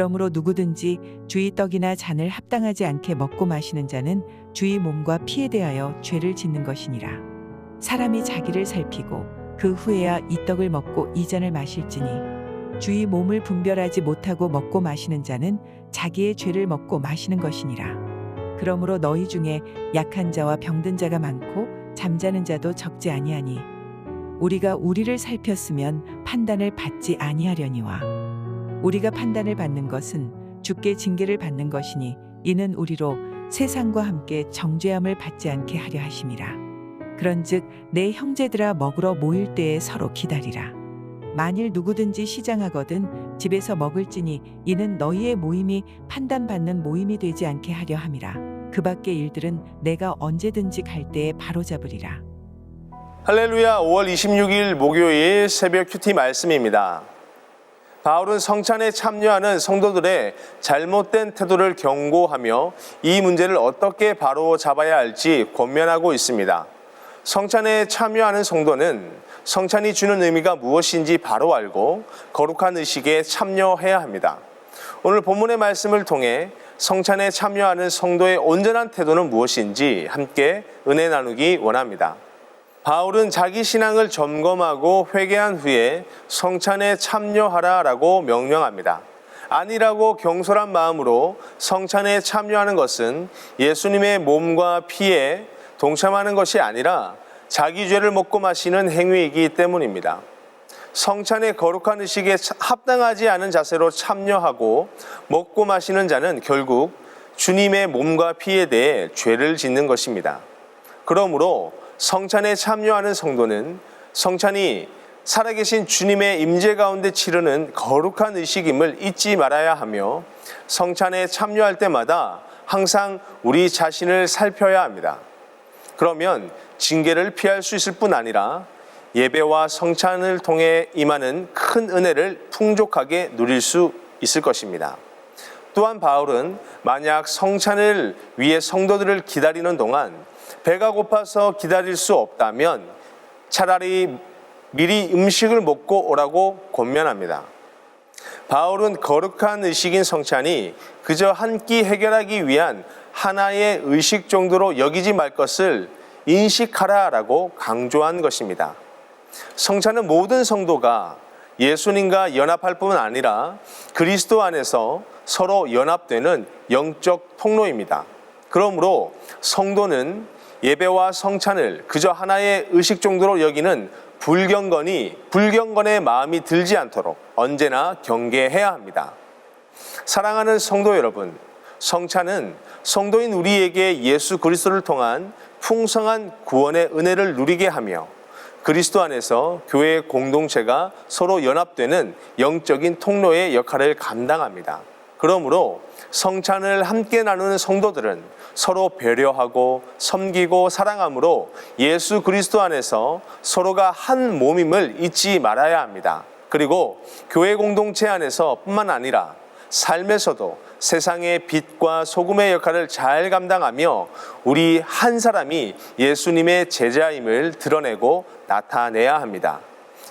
그러므로 누구든지 주의 떡이나 잔을 합당하지 않게 먹고 마시는 자는 주의 몸과 피에 대하여 죄를 짓는 것이니라. 사람이 자기를 살피고 그 후에야 이 떡을 먹고 이 잔을 마실지니 주의 몸을 분별하지 못하고 먹고 마시는 자는 자기의 죄를 먹고 마시는 것이니라. 그러므로 너희 중에 약한 자와 병든 자가 많고 잠자는 자도 적지 아니하니 우리가 우리를 살폈으면 판단을 받지 아니하려니와 우리가 판단을 받는 것은 주께 징계를 받는 것이니 이는 우리로 세상과 함께 정죄함을 받지 않게 하려 하심이라. 그런즉 내 형제들아 먹으러 모일 때에 서로 기다리라. 만일 누구든지 시장하거든 집에서 먹을지니 이는 너희의 모임이 판단받는 모임이 되지 않게 하려 함이라. 그 밖의 일들은 내가 언제든지 갈 때에 바로잡으리라. 할렐루야. 5월 26일 목요일 새벽 큐티 말씀입니다. 바울은 성찬에 참여하는 성도들의 잘못된 태도를 경고하며 이 문제를 어떻게 바로잡아야 할지 권면하고 있습니다. 성찬에 참여하는 성도는 성찬이 주는 의미가 무엇인지 바로 알고 거룩한 의식에 참여해야 합니다. 오늘 본문의 말씀을 통해 성찬에 참여하는 성도의 온전한 태도는 무엇인지 함께 은혜 나누기 원합니다. 바울은 자기 신앙을 점검하고 회개한 후에 성찬에 참여하라라고 명령합니다. 아니라고 경솔한 마음으로 성찬에 참여하는 것은 예수님의 몸과 피에 동참하는 것이 아니라 자기 죄를 먹고 마시는 행위이기 때문입니다. 성찬의 거룩한 의식에 합당하지 않은 자세로 참여하고 먹고 마시는 자는 결국 주님의 몸과 피에 대해 죄를 짓는 것입니다. 그러므로 성찬에 참여하는 성도는 성찬이 살아계신 주님의 임재 가운데 치르는 거룩한 의식임을 잊지 말아야 하며 성찬에 참여할 때마다 항상 우리 자신을 살펴야 합니다. 그러면 징계를 피할 수 있을 뿐 아니라 예배와 성찬을 통해 임하는 큰 은혜를 풍족하게 누릴 수 있을 것입니다. 또한 바울은 만약 성찬을 위해 성도들을 기다리는 동안 배가 고파서 기다릴 수 없다면 차라리 미리 음식을 먹고 오라고 권면합니다. 바울은 거룩한 의식인 성찬이 그저 한 끼 해결하기 위한 하나의 의식 정도로 여기지 말 것을 인식하라라고 강조한 것입니다. 성찬은 모든 성도가 예수님과 연합할 뿐만 아니라 그리스도 안에서 서로 연합되는 영적 통로입니다. 그러므로 성도는 예배와 성찬을 그저 하나의 의식 정도로 여기는 불경건의 마음이 들지 않도록 언제나 경계해야 합니다. 사랑하는 성도 여러분, 성찬은 성도인 우리에게 예수 그리스도를 통한 풍성한 구원의 은혜를 누리게 하며 그리스도 안에서 교회 공동체가 서로 연합되는 영적인 통로의 역할을 감당합니다. 그러므로 성찬을 함께 나누는 성도들은 서로 배려하고 섬기고 사랑함으로 예수 그리스도 안에서 서로가 한 몸임을 잊지 말아야 합니다. 그리고 교회 공동체 안에서 뿐만 아니라 삶에서도 세상의 빛과 소금의 역할을 잘 감당하며 우리 한 사람이 예수님의 제자임을 드러내고 나타내야 합니다.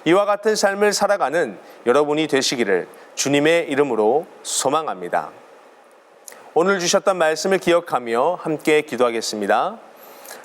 이와 같은 삶을 살아가는 여러분이 되시기를 주님의 이름으로 소망합니다. 오늘 주셨던 말씀을 기억하며 함께 기도하겠습니다.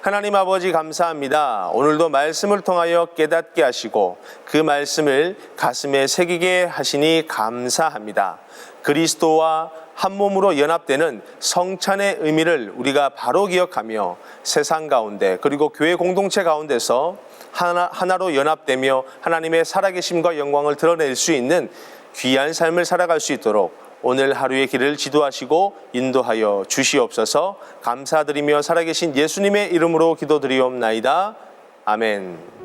하나님 아버지 감사합니다. 오늘도 말씀을 통하여 깨닫게 하시고 그 말씀을 가슴에 새기게 하시니 감사합니다. 그리스도와 한 몸으로 연합되는 성찬의 의미를 우리가 바로 기억하며 세상 가운데 그리고 교회 공동체 가운데서 하나로 연합되며 하나님의 살아계심과 영광을 드러낼 수 있는 귀한 삶을 살아갈 수 있도록 오늘 하루의 길을 지도하시고 인도하여 주시옵소서. 감사드리며 살아계신 예수님의 이름으로 기도드리옵나이다. 아멘.